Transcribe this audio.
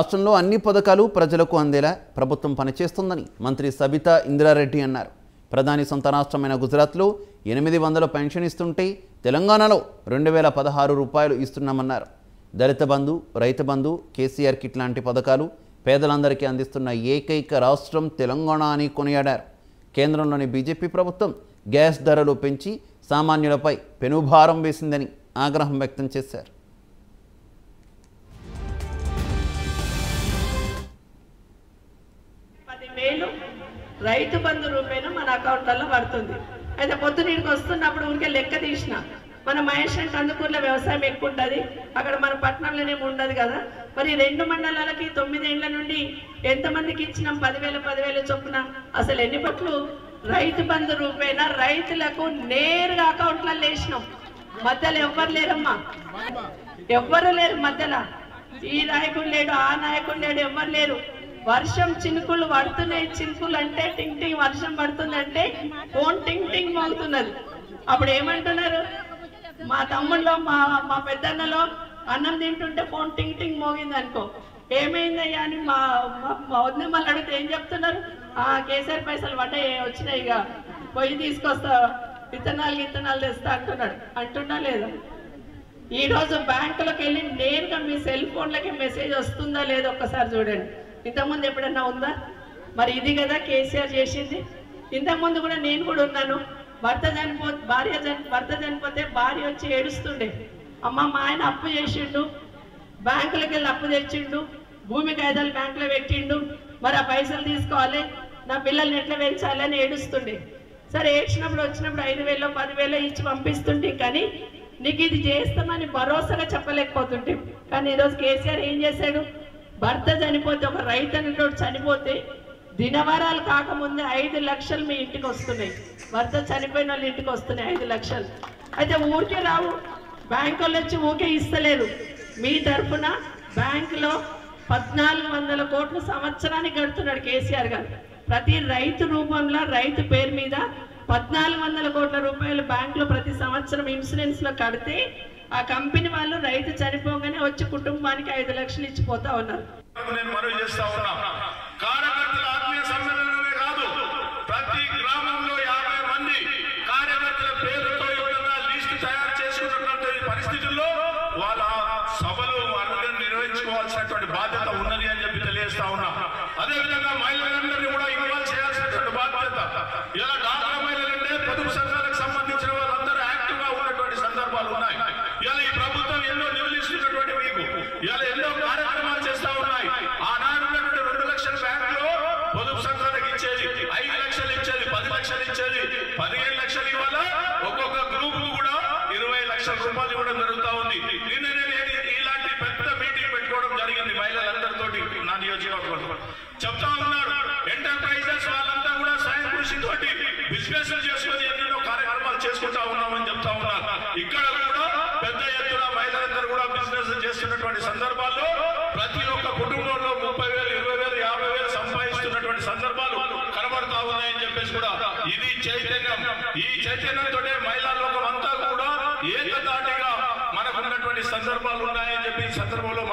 రాష్ట్రంలో అన్ని పథకాలు ప్రజలకు అందేలా ప్రభుత్వం పనిచేస్తుందని మంత్రి సబితా ఇంద్రారెడ్డి అన్నారు. ప్రధాని సొంత రాష్ట్రమైన గుజరాత్లో 800 పెన్షన్ ఇస్తుంటే తెలంగాణలో 2016 రూపాయలు ఇస్తున్నామన్నారు. దళిత బంధు, రైతు బంధు, కేసీఆర్ కిట్ లాంటి పథకాలు పేదలందరికీ అందిస్తున్న ఏకైక రాష్ట్రం తెలంగాణ అని కొనియాడారు. కేంద్రంలోని బీజేపీ ప్రభుత్వం గ్యాస్ ధరలు పెంచి సామాన్యులపై పెనుభారం వేసిందని ఆగ్రహం వ్యక్తం చేశారు. రైతు బంధు రూపేణ మన అకౌంట్లలో పడుతుంది. అయితే పొద్దునీడికి వస్తున్నప్పుడు ఊరికే లెక్క తీసిన మన మహేష్ కందుకూరులో వ్యవసాయం ఎక్కువ ఉంటుంది, అక్కడ మన పట్టణంలోనేమి ఉండదు కదా. మరి 2 మండలాలకి 9 ఏళ్ల నుండి ఎంతమందికి ఇచ్చినాం? 10,000 చొప్పున. అసలు ఎన్ని పట్లు రైతు బంధు రూపేణ రైతులకు నేరుగా అకౌంట్లలో వేసినాం. మధ్యలో ఎవ్వరు లేరమ్మా, ఎవ్వరు లేరు మధ్యలో. ఈ నాయకుడు లేడు, ఆ నాయకుడు లేడు, ఎవ్వరు లేరు. వర్షం చినుకులు పడుతున్నాయి. చినుకులు అంటే టింగ్ టింగ్, వర్షం పడుతుందంటే ఫోన్ టింగ్ టింగ్ మోగుతున్నది. అప్పుడు ఏమంటున్నారు? మా తమ్ముళ్ళు మా పెద్దన్నలో అన్నం తింటుంటే ఫోన్ టింగ్ టింగ్ మోగింది అనుకో, ఏమైందయ్యా అని మా వదిన మళ్ళీ అడిగితే ఏం చెప్తున్నారు? కేసీఆర్ పైసలు పడ్డాయి, వచ్చినాయి, ఇక పొయ్యి తీసుకొస్తా, విత్తనాలు తెస్తా అంటున్నా లేదా? ఈరోజు బ్యాంకులకు వెళ్ళి నేరుగా మీ సెల్ ఫోన్లకి మెసేజ్ వస్తుందా లేదో ఒక్కసారి చూడండి. ఇంతకుముందు ఎప్పుడన్నా ఉందా? మరి ఇది కదా కేసీఆర్ చేసింది. ఇంతకుముందు కూడా నేను కూడా ఉన్నాను. భర్త చనిపోతే భార్య వచ్చి ఏడుస్తుండే, అమ్మ మా ఆయన అప్పు చేసిండు, బ్యాంకులకు వెళ్ళి అప్పు తెచ్చిండు, భూమి కాయిదాలు బ్యాంకులో పెట్టిండు, మరి ఆ పైసలు తీసుకోవాలి, నా పిల్లల్ని ఎట్లా పెంచాలి అని ఏడుస్తుండే. సరే ఏడ్చినప్పుడు వచ్చినప్పుడు 5,000 10,000 ఇచ్చి పంపిస్తుంటే, కానీ నీకు ఇది చేస్తామని భరోసాగా చెప్పలేకపోతుంటే. కానీ ఈరోజు కేసీఆర్ ఏం చేశాడు? భర్త చనిపోతే, ఒక రైతు అనేటోడు చనిపోతే దినవరాలు కాకముందే 5 లక్షలు మీ ఇంటికి వస్తున్నాయి. భర్త చనిపోయిన వాళ్ళ ఇంటికి వస్తున్నాయి 5 లక్షలు. అయితే ఊరికే రావు, బ్యాంకుల్లో వచ్చి ఊరికే ఇస్తలేదు. మీ తరఫున బ్యాంకులో 1,400 కోట్లు సంవత్సరానికి కడుతున్నాడు కేసీఆర్ గారు. ప్రతి రైతు రూపంలో రైతు పేరు మీద 1,400 కోట్ల రూపాయలు బ్యాంకులో ప్రతి సంవత్సరం ఇన్సూరెన్స్లో కడితే ఆ కంపెనీ వాళ్ళు రైతు చనిపోగానే వచ్చి కుటుంబానికి 5 లక్షలు ఇచ్చిపోతా ఉన్నారు. కార్యకర్తల ఆత్మీయ సమ్మేళనమే కాదు, ప్రతి గ్రామంలో 50 మంది కార్యకర్తల పేరుతో లిస్ట్ తయారు చేసుకున్నటువంటి పరిస్థితుల్లో వాళ్ళ సభలు అనుమతి నిర్వహించుకోవాల్సినటువంటి బాధ్యత ఉన్నది అని చెప్పి తెలియజేస్తా ఉన్నా. అదేవిధంగా మహిళలందరినీ కూడా ఇన్వాల్వ్ చేయాల్సినటువంటి బాధ్యత. ఇలా డాక్రా మహిళలంటే పొదుపు సంఘాలకు సంబంధించిన వాళ్ళందరూ యాక్టివ్ గా ఉన్నటువంటి సందర్భాలు ఉన్నాయి. ఇలా ఈ ప్రభుత్వం ఎన్నో నిధులు ఇస్తున్నటువంటి మీకు ఇలా ఎన్నో కార్యక్రమాలు చేస్తా ఉన్నాయి. ఆనాడు ఉన్నటువంటి 2 లక్షల బ్యాంకులో పొదుపు సంఘాలకు ఇచ్చేది 5 లక్షలు ఇచ్చేది, 10 లక్షలు ఇచ్చేది, 15 లక్షలు ఇవ్వాలా. ఒక్కొక్క గ్రూప్ కు కూడా 20 లక్షల రూపాయలు ఇవ్వడం జరుగుతా ఉంది. నిన్న ఇలాంటి పెద్ద మీటింగ్ పెట్టుకోవడం జరిగింది మహిళలందరితో. నా నియోజకవర్గంలో చెప్తా ఉన్నాడు, ఎంటర్ప్రైజెస్ వాళ్ళంతా కూడా స్వయం కృషితోటి బిజినెస్ చేసుకుని ఎన్నో కార్యక్రమాలు చేసుకుంటా ఉన్నామని చెప్తా ఉన్నారు. ఇక్కడ కూడా పెద్ద ఎత్తున మహిళలందరూ కూడా బిజినెస్ చేస్తున్నటువంటి సందర్భాల్లో ప్రతి ఒక్క కుటుంబంలో 30,000, 20,000, 50,000 సంపాదిస్తున్నటువంటి సందర్భాలు కనబడతా ఉన్నాయని చెప్పేసి కూడా ఇది చైతన్యం. ఈ చైతన్యంతో మహిళా లోకం అంతా కూడా ఏకతాటిగా మనకున్నటువంటి సందర్భాలు ఉన్నాయని చెప్పి ఈ సందర్భంలో